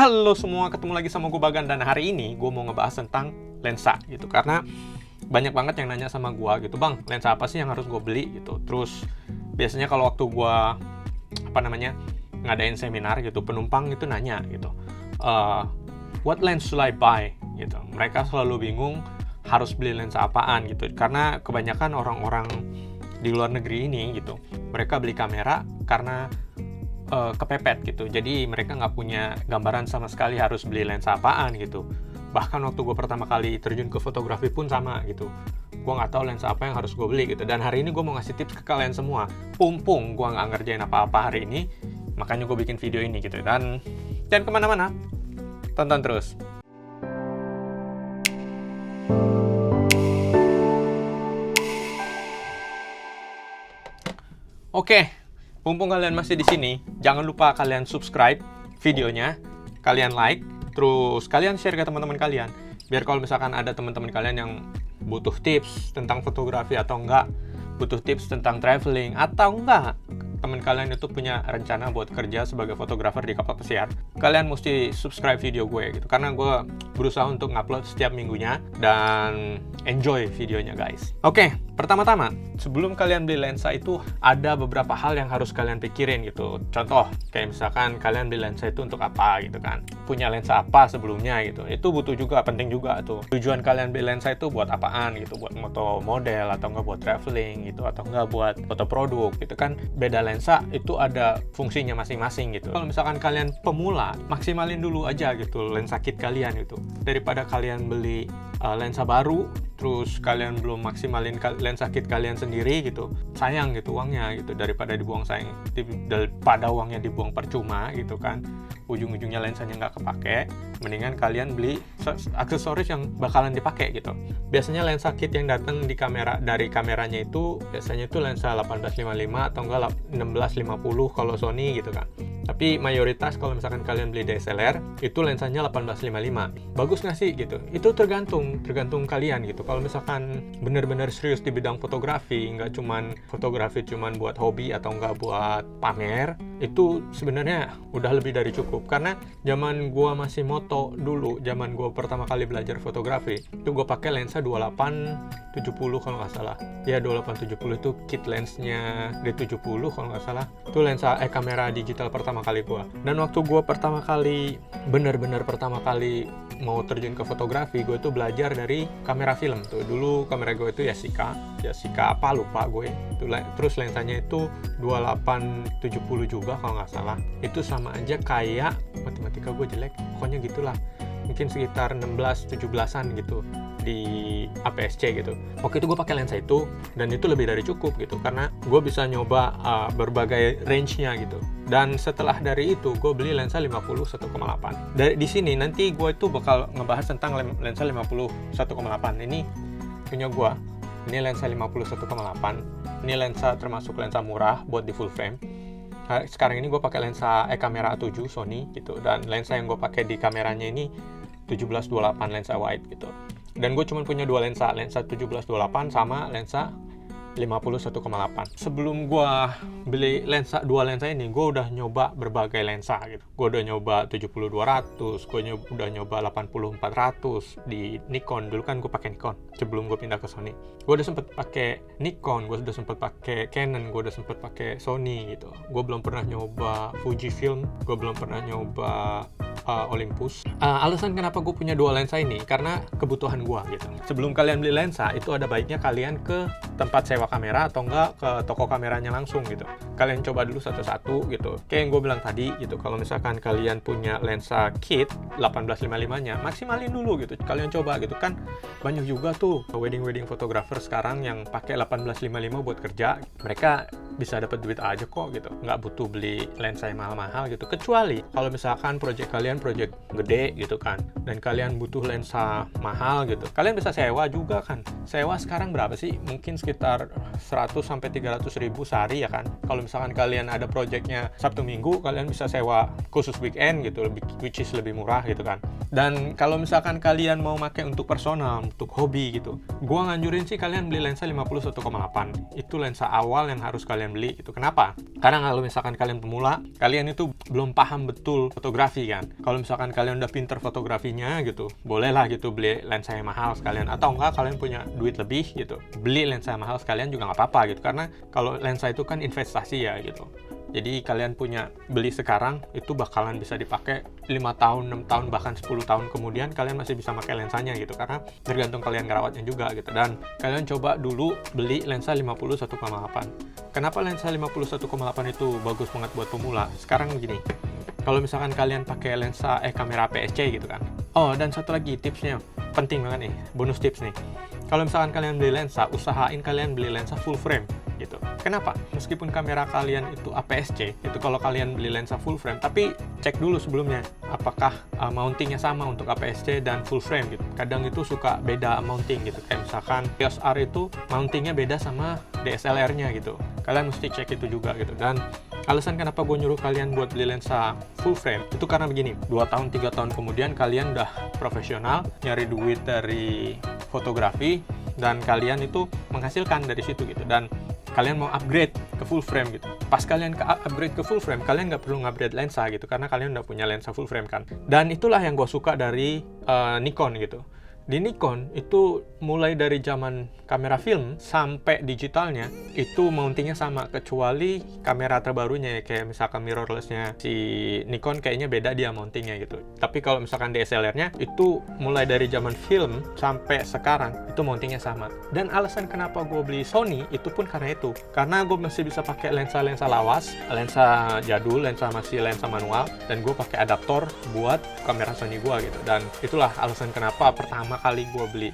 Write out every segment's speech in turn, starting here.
Halo semua, ketemu lagi sama gue Bagan, dan hari ini gue mau ngebahas tentang lensa gitu. Karena banyak banget yang nanya sama gue gitu, Bang, lensa apa sih yang harus gue beli gitu. Terus biasanya kalau waktu gue ngadain seminar gitu, penumpang itu nanya gitu, what lens should I buy gitu. Mereka selalu bingung harus beli lensa apaan gitu, karena kebanyakan orang-orang di luar negeri ini gitu, mereka beli kamera karena kepepet gitu, jadi mereka nggak punya gambaran sama sekali harus beli lensa apaan gitu. Bahkan waktu gue pertama kali terjun ke fotografi pun sama gitu, gue nggak tahu lensa apa yang harus gue beli gitu. Dan hari ini gue mau ngasih tips ke kalian semua. Pumpung gue nggak ngerjain apa-apa hari ini, makanya gue bikin video ini gitu. Dan jangan kemana-mana, tonton terus. Oke, mumpung kalian masih di sini, jangan lupa kalian subscribe videonya, kalian like, terus kalian share ke teman-teman kalian. Biar kalau misalkan ada teman-teman kalian yang butuh tips tentang fotografi atau enggak, butuh tips tentang traveling atau enggak, teman kalian itu punya rencana buat kerja sebagai fotografer di kapal pesiar, kalian mesti subscribe video gue gitu. Karena gue berusaha untuk ngupload setiap minggunya dan enjoy videonya guys. Oke, pertama-tama sebelum kalian beli lensa itu ada beberapa hal yang harus kalian pikirin gitu. Contoh, kayak misalkan kalian beli lensa itu untuk apa gitu kan. Punya lensa apa sebelumnya gitu. Itu butuh juga, penting juga tuh. Tujuan kalian beli lensa itu buat apaan gitu. Buat moto model atau enggak buat traveling gitu. Atau enggak buat foto produk gitu kan. Beda lensa itu ada fungsinya masing-masing gitu. Kalau misalkan kalian pemula, maksimalin dulu aja gitu lensa kit kalian gitu. Daripada kalian beli lensa baru, terus kalian belum maksimalin lensa kit kalian sendiri gitu, sayang gitu uangnya gitu. Daripada uangnya dibuang percuma gitu kan, ujung-ujungnya lensanya nggak kepake, mendingan kalian beli aksesoris yang bakalan dipakai gitu. Biasanya lensa kit yang datang dari kameranya itu biasanya itu lensa 1855 atau enggak 1650 kalau Sony gitu kan. Tapi mayoritas kalau misalkan kalian beli DSLR itu lensanya 1855. Bagus nggak sih gitu? Itu tergantung kalian gitu. Kalau misalkan bener-bener serius di bidang fotografi, nggak cuman fotografi cuman buat hobi atau nggak buat pamer, itu sebenarnya udah lebih dari cukup. Karena zaman gua masih moto dulu, zaman gua pertama kali belajar fotografi, itu gua pakai lensa 2870 kalau nggak salah. Ya 2870 itu kit lensnya D70 kalau nggak salah. Itu lensa kamera digital pertama kali gua. Dan waktu gua pertama kali bener-bener mau terjun ke fotografi, gue tuh belajar dari kamera film tuh. Dulu kamera gue itu Yashica apa lupa gue. Terus lensanya itu 2870 juga kalau nggak salah. Itu sama aja kayak, matematika gue jelek, pokoknya gitulah. Mungkin sekitar 16-17an gitu di APS-C gitu. Waktu itu gue pakai lensa itu dan itu lebih dari cukup gitu, karena gue bisa nyoba berbagai range-nya gitu. Dan setelah dari itu gue beli lensa 50-1,8. Di sini nanti gue itu bakal ngebahas tentang lensa 51,8. Ini punya gue. Ini lensa 51,8. Ini lensa termasuk lensa murah buat di full frame. Sekarang ini gue pakai lensa kamera A7 Sony gitu, dan lensa yang gue pakai di kameranya ini 17-28 lensa wide gitu. Dan gue cuma punya dua lensa 17-28 sama lensa 51,8. Sebelum gue beli dua lensa ini, gue udah nyoba berbagai lensa gitu. Gue udah nyoba 70-200, gue udah nyoba 80-400 di Nikon. Dulu kan gue pakai Nikon sebelum gue pindah ke Sony. Gue udah sempet pakai Nikon, gue udah sempet pakai Canon, gue udah sempet pakai Sony gitu. Gue belum pernah nyoba Fujifilm, gue belum pernah nyoba Olympus. Alasan kenapa gue punya dua lensa ini karena kebutuhan gue gitu. Sebelum kalian beli lensa, itu ada baiknya kalian ke tempat sewa kamera atau enggak ke toko kameranya langsung gitu. Kalian coba dulu satu-satu gitu. Kayak yang gue bilang tadi gitu, kalau misalkan kalian punya lensa kit 1855-nya, maksimalin dulu gitu. Kalian coba gitu kan. Banyak juga tuh wedding photographer sekarang yang pakai 1855 buat kerja. Mereka bisa dapat duit aja kok gitu. Nggak butuh beli lensa yang mahal-mahal gitu. Kecuali kalau misalkan project kalian project gede gitu kan, dan kalian butuh lensa mahal gitu, kalian bisa sewa juga kan. Sewa sekarang berapa sih? Mungkin sekitar 100 sampai 300 ribu sehari ya kan. Kalau misalkan kalian ada projectnya Sabtu Minggu, kalian bisa sewa khusus weekend gitu, which is lebih murah gitu kan. Dan kalau misalkan kalian mau pakai untuk personal, untuk hobi gitu, gua nganjurin sih kalian beli lensa 50-1,8. Itu lensa awal yang harus kalian beli gitu. Kenapa? Karena kalau misalkan kalian pemula, kalian itu belum paham betul fotografi kan. Kalau misalkan kalian udah pinter fotografinya gitu, bolehlah gitu beli lensa yang mahal sekalian. Atau enggak kalian punya duit lebih gitu, beli lensa yang mahal sekalian juga nggak apa-apa gitu. Karena kalau lensa itu kan investasi ya gitu. Jadi kalian punya beli sekarang itu bakalan bisa dipakai 5 tahun, 6 tahun, bahkan 10 tahun kemudian kalian masih bisa pakai lensanya gitu. Karena tergantung kalian ngerawatnya juga gitu. Dan kalian coba dulu beli lensa 50-1,8. Kenapa lensa 51,8 itu bagus banget buat pemula? Sekarang gini, kalau misalkan kalian pakai lensa kamera APS-C gitu kan. Oh, dan satu lagi tipsnya, penting banget nih, bonus tips nih. Kalau misalkan kalian beli lensa, usahain kalian beli lensa full frame gitu. Kenapa? Meskipun kamera kalian itu APS-C, itu kalau kalian beli lensa full frame, tapi cek dulu sebelumnya apakah mountingnya sama untuk APS-C dan full frame gitu. Kadang itu suka beda mounting gitu. Kayak misalkan EOS R itu mountingnya beda sama DSLR-nya gitu. Kalian mesti cek itu juga gitu. Dan alasan kenapa gue nyuruh kalian buat beli lensa full frame itu karena begini, 2 tahun 3 tahun kemudian kalian udah profesional, nyari duit dari fotografi, dan kalian itu menghasilkan dari situ gitu. Dan kalian mau upgrade ke full frame gitu. Pas kalian upgrade ke full frame, kalian nggak perlu upgrade lensa gitu, karena kalian udah punya lensa full frame kan. Dan itulah yang gue suka dari Nikon gitu. Di Nikon itu mulai dari zaman kamera film sampai digitalnya itu mountingnya sama, kecuali kamera terbarunya ya, kayak misalkan mirrorless-nya si Nikon kayaknya beda dia mountingnya gitu. Tapi kalau misalkan DSLR-nya itu mulai dari zaman film sampai sekarang itu mountingnya sama. Dan alasan kenapa gue beli Sony itu pun karena itu, karena gue masih bisa pakai lensa-lensa lawas, lensa jadul, masih lensa manual, dan gue pakai adaptor buat kamera Sony gue gitu. Dan itulah alasan kenapa pertama kali gue beli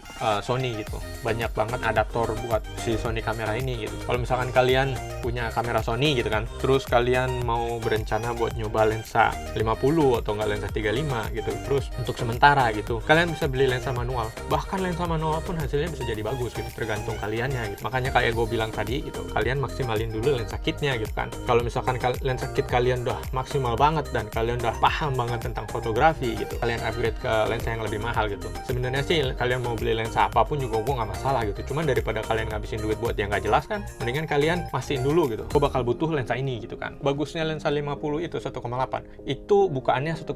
Sony gitu. Banyak banget adaptor buat si Sony kamera ini gitu. Kalau misalkan kalian punya kamera Sony gitu kan, terus kalian mau berencana buat nyoba lensa 50 atau enggak lensa 35 gitu, terus untuk sementara gitu, kalian bisa beli lensa manual. Bahkan lensa manual pun hasilnya bisa jadi bagus gitu, tergantung kaliannya gitu. Makanya kayak gue bilang tadi gitu, kalian maksimalin dulu lensa kitnya gitu kan. Kalau misalkan lensa kit kalian udah maksimal banget dan kalian udah paham banget tentang fotografi gitu, kalian upgrade ke lensa yang lebih mahal gitu. Sebenarnya sih kalian mau beli lensa apapun juga gue nggak masalah gitu. Cuman daripada kalian ngabisin duit buat yang nggak jelas kan, mendingan kalian pastiin dulu gitu, gue bakal butuh lensa ini gitu kan. Bagusnya lensa 50 itu 1,8, itu bukaannya 1,8.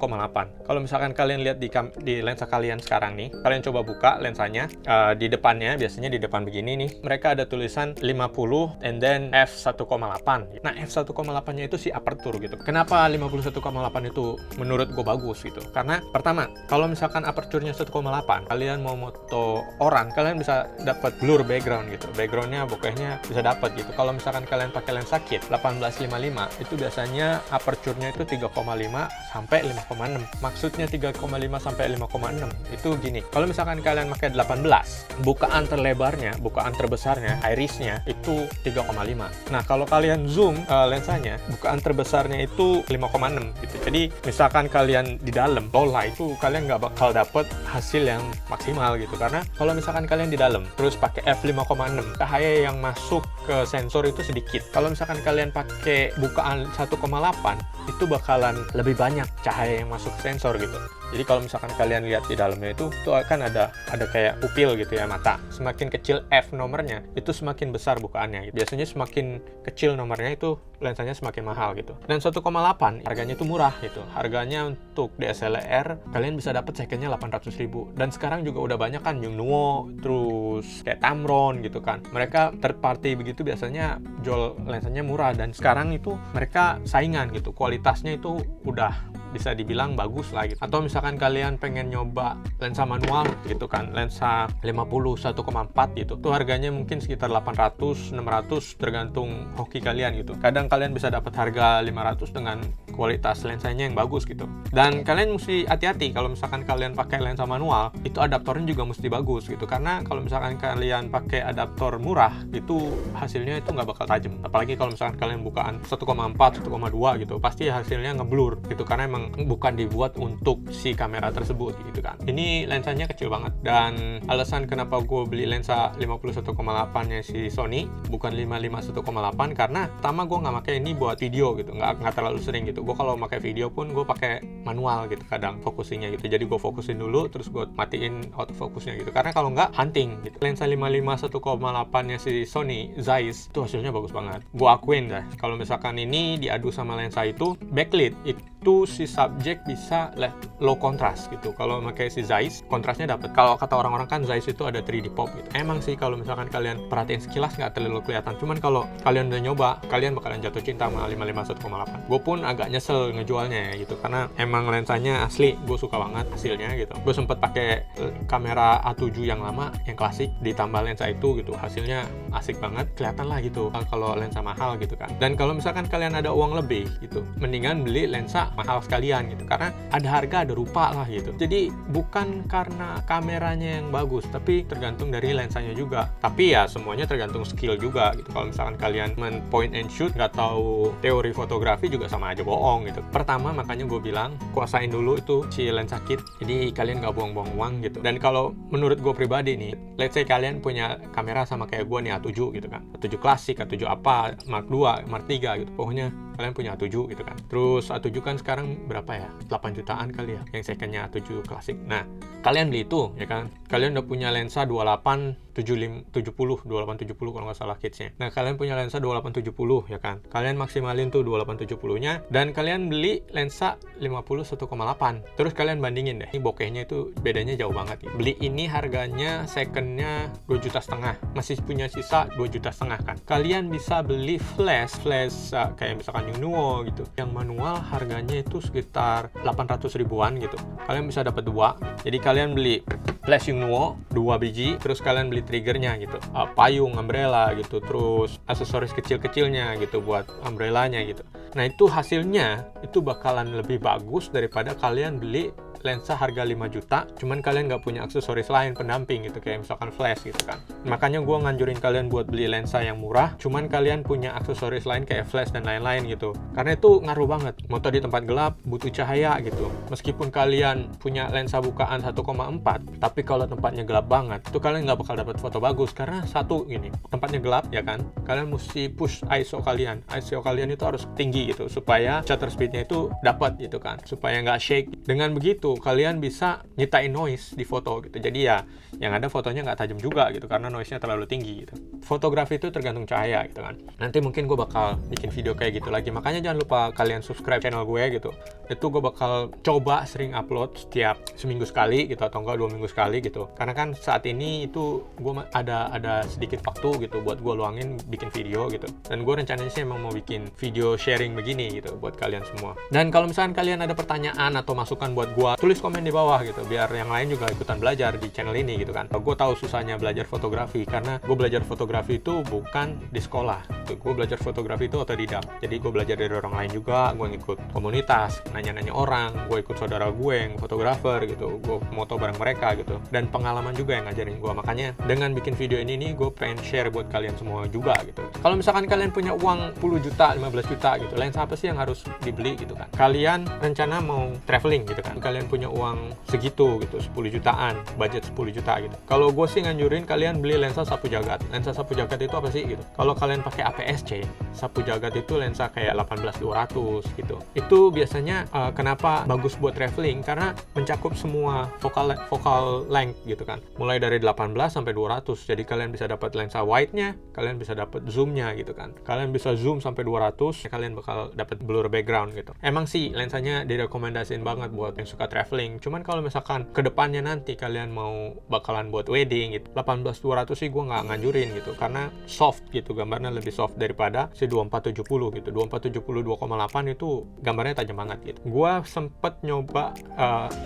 Kalau misalkan kalian lihat di lensa kalian sekarang nih, kalian coba buka lensanya, di depannya, biasanya di depan begini nih, mereka ada tulisan 50 and then f1,8. Nah, f1,8 nya itu si aperture gitu. Kenapa 51,8 itu menurut gue bagus gitu? Karena pertama, kalau misalkan aperture-nya 1,8, kalian mau moto orang, kalian bisa dapat blur background gitu. Backgroundnya pokoknya bisa dapat gitu. Kalau misalkan kalian pakai lensa kit 1855, itu biasanya aperture-nya itu 3,5 sampai 5,6. Maksudnya 3,5 sampai 5,6 itu gini. Kalau misalkan kalian pakai 18, bukaan terlebarnya, bukaan terbesarnya, irisnya itu 3,5. Nah, kalau kalian zoom lensanya, bukaan terbesarnya itu 5,6 gitu. Jadi misalkan kalian di dalam low light itu kalian nggak bakal dapet hasil yang maksimal gitu. Karena kalau misalkan kalian di dalam terus pakai f5,6, cahaya yang masuk ke sensor itu sedikit. Kalau misalkan kalian pakai bukaan 1,8, itu bakalan lebih banyak cahaya yang masuk ke sensor gitu. Jadi kalau misalkan kalian lihat di dalamnya itu akan ada kayak pupil gitu ya, mata. Semakin kecil f nomornya, itu semakin besar bukaannya. Biasanya semakin kecil nomornya itu lensanya semakin mahal gitu. Dan 1,8 harganya itu murah gitu. Harganya untuk DSLR kalian bisa dapat secondnya 800.000. Dan sekarang juga udah banyak kan Yongnuo, terus kayak Tamron gitu kan. Mereka third party begitu biasanya jual lensanya murah, dan sekarang itu mereka saingan gitu. Kualitasnya itu udah bisa dibilang bagus lah gitu. Atau misalkan kalian pengen nyoba lensa manual gitu kan, lensa 50 1,4 gitu, tuh harganya mungkin sekitar 800 600 tergantung hoki kalian gitu. Kadang kalian bisa dapat harga 500 dengan kualitas lensanya yang bagus gitu. Dan kalian mesti hati-hati kalau misalkan kalian pakai lensa manual, itu adaptornya juga mesti bagus gitu. Karena kalau misalkan kalian pakai adaptor murah, itu hasilnya itu nggak bakal tajam. Apalagi kalau misalkan kalian bukaan 1,4 1,2 gitu, pasti hasilnya ngeblur gitu, karena emang bukan dibuat untuk si si kamera tersebut gitu kan. Ini lensanya kecil banget, dan alasan kenapa gue beli lensa 51,8 nya si Sony bukan 55 1,8 karena pertama gue nggak pakai ini buat video gitu, nggak terlalu sering gitu. Gue kalau pakai video pun gue pakai manual gitu kadang fokusinya gitu, jadi gue fokusin dulu terus gue matiin autofocusnya gitu, karena kalau nggak hunting gitu. Lensa 55 1,8 nya si Sony Zeiss itu hasilnya bagus banget, gue akuin dah. Kalau misalkan ini diadu sama lensa itu backlit, itu si subjek bisa low contrast gitu. Kalau pakai si Zeiss kontrasnya dapat. Kalau kata orang-orang kan Zeiss itu ada 3D pop gitu. Emang sih kalau misalkan kalian perhatiin sekilas nggak terlalu kelihatan, cuman kalau kalian udah nyoba kalian bakalan jatuh cinta sama 55 1,8. Gue pun agak nyesel ngejualnya ya gitu, karena emang lensanya asli gue suka banget hasilnya gitu. Gue sempet pakai kamera A7 yang lama yang klasik ditambah lensa itu gitu, hasilnya asik banget, kelihatan lah gitu kalau lensa mahal gitu kan. Dan kalau misalkan kalian ada uang lebih gitu, mendingan beli lensa mahal sekalian gitu, karena ada harga ada rupa lah gitu. Jadi bukan karena kameranya yang bagus, tapi tergantung dari lensanya juga. Tapi ya semuanya tergantung skill juga gitu. Kalau misalkan kalian main point and shoot nggak tahu teori fotografi juga sama aja bohong gitu. Pertama makanya gue bilang kuasain dulu itu si lensa kit, jadi kalian nggak buang-buang uang gitu. Dan kalau menurut gue pribadi nih, let's say kalian punya kamera sama kayak gue nih, A7 gitu kan, A7 klasik, A7 apa, Mark 2, Mark 3 gitu, pokoknya kalian punya A7 gitu kan. Terus A7 kan sekarang berapa ya, 8 jutaan kali ya yang secondnya A7 klasik. Nah kalian beli itu ya kan, kalian udah punya lensa 2870 kalau nggak salah kitsnya. Nah kalian punya lensa 2870 ya kan, kalian maksimalin tuh 2870 nya, dan kalian beli lensa 50 1,8. Terus kalian bandingin deh, ini bokehnya itu bedanya jauh banget ya. Beli ini harganya secondnya 2,5 juta, masih punya sisa 2,5 juta kan. Kalian bisa beli flash kayak misalkan Yongnuo gitu, yang manual harganya itu sekitar 800 ribuan gitu. Kalian bisa dapat dua, jadi kalian beli flash Yongnuo 2 biji, terus kalian beli triggernya gitu, payung, umbrella gitu, terus aksesoris kecil-kecilnya gitu buat umbrellanya gitu. Nah itu hasilnya itu bakalan lebih bagus daripada kalian beli lensa harga 5 juta, cuman kalian nggak punya aksesoris lain pendamping gitu, kayak misalkan flash gitu kan. Makanya gue nganjurin kalian buat beli lensa yang murah, cuman kalian punya aksesoris lain kayak flash dan lain-lain gitu, karena itu ngaruh banget. Moto di tempat gelap butuh cahaya gitu, meskipun kalian punya lensa bukaan 1,4, tapi kalau tempatnya gelap banget, itu kalian nggak bakal dapat foto bagus, karena satu gini, tempatnya gelap ya kan, kalian mesti push ISO kalian itu harus tinggi gitu, supaya shutter speednya itu dapat gitu kan, supaya nggak shake. Dengan begitu kalian bisa nyiptain noise di foto gitu, jadi ya yang ada fotonya nggak tajam juga gitu, karena noise-nya terlalu tinggi gitu. Fotografi itu tergantung cahaya gitu kan. Nanti mungkin gue bakal bikin video kayak gitu lagi, makanya jangan lupa kalian subscribe channel gue gitu. Itu gue bakal coba sering upload setiap seminggu sekali gitu, atau enggak 2 minggu sekali gitu, karena kan saat ini itu gue ada sedikit waktu gitu buat gue luangin bikin video gitu. Dan gue rencananya sih emang mau bikin video sharing begini gitu buat kalian semua. Dan kalau misalkan kalian ada pertanyaan atau masukan buat gue, tulis komen di bawah gitu, biar yang lain juga ikutan belajar di channel ini gitu kan. Gue tahu susahnya belajar fotografi, karena gue belajar fotografi itu bukan di sekolah gitu. Gue belajar fotografi itu otodidak, jadi gue belajar dari orang lain juga. Gue ngikut komunitas, nanya-nanya orang, gue ikut saudara gue yang fotografer gitu, gue moto bareng mereka gitu, dan pengalaman juga yang ngajarin gue. Makanya dengan bikin video ini nih, gue pengen share buat kalian semua juga gitu. Kalau misalkan kalian punya uang 10 juta, 15 juta gitu, lensa apa sih yang harus dibeli gitu kan? Kalian rencana mau traveling gitu kan, kalian punya uang segitu gitu, 10 jutaan, budget 10 juta gitu. Kalau gue sih nganjurin kalian beli lensa sapu jagat. Lensa sapu jagat itu apa sih gitu? Kalau kalian pakai APS-C, sapu jagat itu lensa kayak 18-200 gitu. Itu biasanya kenapa bagus buat traveling, karena mencakup semua focal length gitu kan. Mulai dari 18 sampai 200. Jadi kalian bisa dapat lensa wide-nya, kalian bisa dapat zoom-nya gitu kan. Kalian bisa zoom sampai 200, kalian bakal dapat blur background gitu. Emang sih lensanya direkomendasiin banget buat yang suka traveling. Cuman kalau misalkan kedepannya nanti kalian mau bakalan buat wedding gitu, 18-200 sih gue nggak nganjurin gitu, karena soft gitu, gambarnya lebih soft daripada si 2470 gitu. 2470 2,8 itu gambarnya tajam banget gitu. Gue sempet nyoba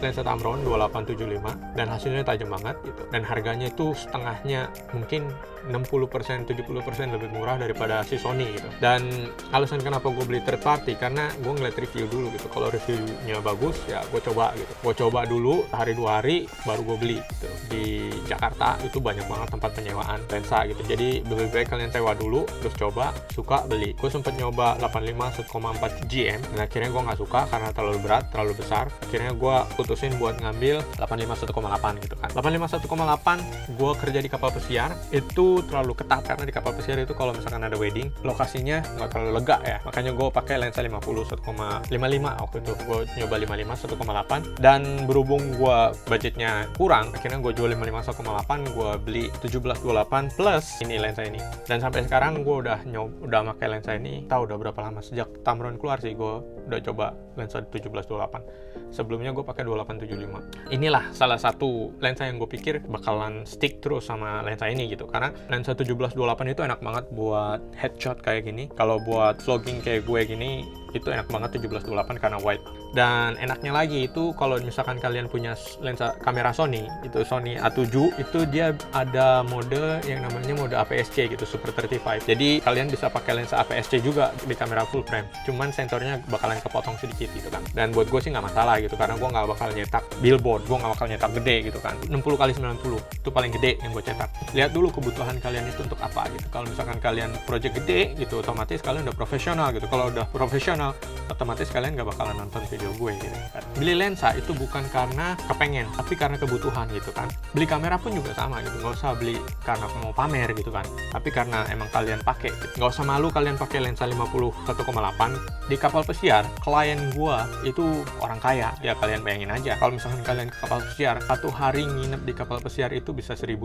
lensa Tamron 2875 dan hasilnya tajam banget gitu, dan harganya itu setengahnya, mungkin 60% 70% lebih murah daripada si Sony gitu. Dan alasan kenapa gue beli third party, karena gue ngeliat review dulu gitu, kalau reviewnya bagus ya gue coba gitu. Gue coba dulu sehari 2 hari baru gue beli gitu. Di Jakarta itu banyak banget tempat penyewaan lensa gitu, jadi lebih baik kalian sewa dulu terus coba, suka beli. Gue sempet nyoba 85 1,4 GM dan akhirnya gue nggak suka karena terlalu berat, terlalu besar. Akhirnya gue putusin buat ngambil 85 1,8 gitu kan. 85 1,8 gue kerja di kapal pesiar itu terlalu ketat, karena di kapal pesiar itu kalau misalkan ada wedding lokasinya nggak terlalu lega ya, makanya gue pakai lensa 50 1,55 waktu itu. Gue nyoba 55 1,8 dan berhubung gue budgetnya kurang, akhirnya gue jual 55 1,8, gue beli 17-28 plus ini lensa ini. Dan sampai sekarang gue udah pakai lensa ini tahu udah berapa lama, sejak Tamron keluar sih gue udah coba lensa 17-28. Sebelumnya gue pakai 28-75. Inilah salah satu lensa yang gue pikir bakalan stick terus sama lensa ini gitu, karena lensa 17-28 itu enak banget buat headshot kayak gini. Kalau buat vlogging kayak gue gini itu enak banget 17-28 karena wide. Dan enaknya lagi itu kalau misalkan kalian punya lensa kamera Sony, itu Sony A7, itu dia ada mode yang namanya mode APS-C gitu, Super 35. Jadi kalian bisa pakai lensa APS-C juga di kamera full frame, cuman sensornya bakalan kepotong sedikit gitu kan. Dan buat gue sih nggak masalah gitu, karena gue nggak bakal nyetak billboard, gue nggak bakal nyetak gede gitu kan. 60x90 itu paling gede yang gue cetak. Lihat dulu kebutuhan kalian itu untuk apa gitu. Kalau misalkan kalian project gede gitu, otomatis kalian udah profesional gitu. Kalau udah profesional, otomatis kalian nggak bakalan nonton video gue gitu kan. Beli lensa itu bukan karena kepengen, tapi karena kebutuhan gitu kan. Beli kamera pun juga sama gitu, nggak usah beli karena mau pamer gitu kan, tapi karena emang kalian pakai gitu. Nggak usah malu kalian pakai lensa 50 1,8 di kapal pesiar. Klien gue itu orang kaya ya, kalian bayangin aja kalau misalkan kalian ke kapal pesiar, 1 hari nginep di kapal pesiar itu bisa $1.000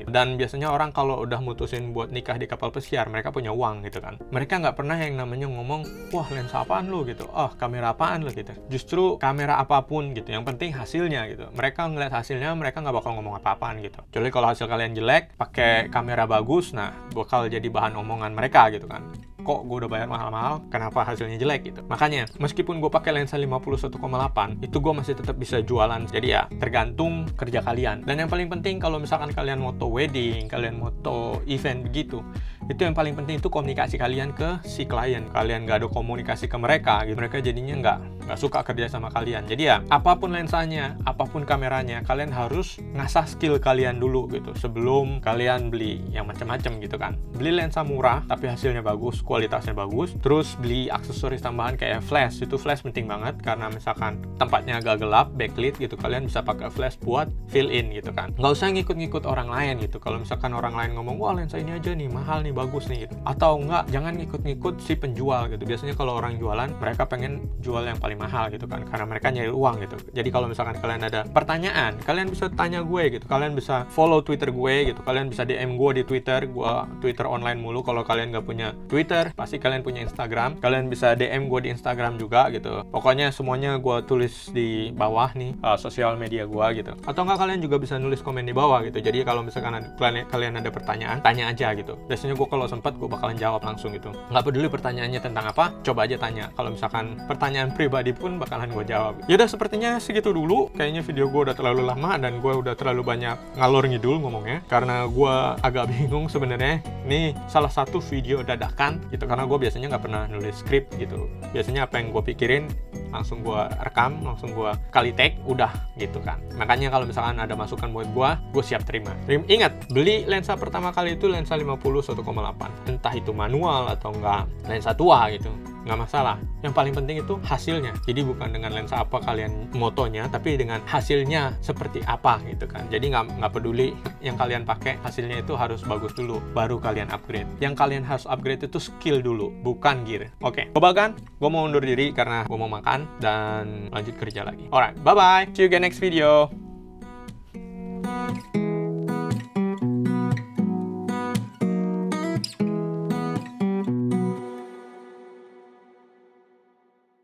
gitu. Dan biasanya orang kalau udah mutusin buat nikah di kapal pesiar, mereka punya uang gitu kan. Mereka nggak pernah yang namanya ngomong, wah lensa apaan lu gitu, oh kamera apaan lu gitu. Justru kamera apapun gitu, yang penting hasilnya gitu. Mereka ngeliat hasilnya, mereka nggak bakal ngomong apa-apaan gitu. Kecuali kalau hasil kalian jelek, pakai kamera bagus, nah bakal jadi bahan omongan mereka gitu kan. Kok gue udah bayar mahal-mahal, kenapa hasilnya jelek gitu. Makanya meskipun gue pakai lensa 51,8, itu gue masih tetap bisa jualan. Jadi ya tergantung kerja kalian. Dan yang paling penting kalau misalkan kalian moto wedding, kalian moto event begitu, itu yang paling penting itu komunikasi kalian ke si klien. Kalian nggak ada komunikasi ke mereka gitu, mereka jadinya nggak suka kerja sama kalian. Jadi ya apapun lensanya, apapun kameranya, kalian harus ngasah skill kalian dulu gitu sebelum kalian beli yang macam-macam gitu kan. Beli lensa murah tapi hasilnya bagus, kualitasnya bagus, terus beli aksesoris tambahan kayak flash. Itu flash penting banget, karena misalkan tempatnya agak gelap, backlit gitu, kalian bisa pakai flash buat fill in gitu kan. Nggak usah ngikut-ngikut orang lain gitu. Kalau misalkan orang lain ngomong, wah lensa ini aja nih mahal nih, bagus nih gitu. Atau enggak, jangan ngikut-ngikut si penjual gitu. Biasanya kalau orang jualan, mereka pengen jual yang paling mahal gitu kan, karena mereka nyari uang gitu. Jadi kalau misalkan kalian ada pertanyaan, kalian bisa tanya gue gitu. Kalian bisa follow Twitter gue gitu. Kalian bisa DM gue di Twitter. Gue Twitter online mulu. Kalau kalian nggak punya Twitter, pasti kalian punya Instagram. Kalian bisa DM gue di Instagram juga gitu. Pokoknya semuanya gue tulis di bawah nih sosial media gue gitu. Atau enggak, kalian juga bisa nulis komen di bawah gitu. Jadi kalau misalkan kalian ada pertanyaan, tanya aja gitu. Biasanya gue kalau sempat gue bakalan jawab langsung gitu. Nggak peduli pertanyaannya tentang apa, coba aja tanya. Kalau misalkan pertanyaan pribadi pun bakalan gue jawab. Yaudah, sepertinya segitu dulu. Kayaknya video gue udah terlalu lama dan gue udah terlalu banyak ngalor ngidul ngomongnya, karena gue agak bingung sebenarnya. Ini salah satu video dadakan gitu, karena gue biasanya nggak pernah nulis skrip gitu. Biasanya apa yang gue pikirin langsung gue rekam, langsung gue kali take, udah gitu kan. Makanya kalau misalkan ada masukan buat gue siap terima. Ingat, beli lensa pertama kali itu lensa 50 1,8, entah itu manual atau enggak lensa tua gitu, nggak masalah. Yang paling penting itu hasilnya. Jadi bukan dengan lensa apa kalian motonya, tapi dengan hasilnya seperti apa gitu kan. Jadi nggak peduli yang kalian pakai, hasilnya itu harus bagus dulu, baru kalian upgrade. Yang kalian harus upgrade itu skill dulu, bukan gear. Oke, kan? Gue mau undur diri karena gue mau makan dan lanjut kerja lagi. Alright, bye-bye. See you again next video.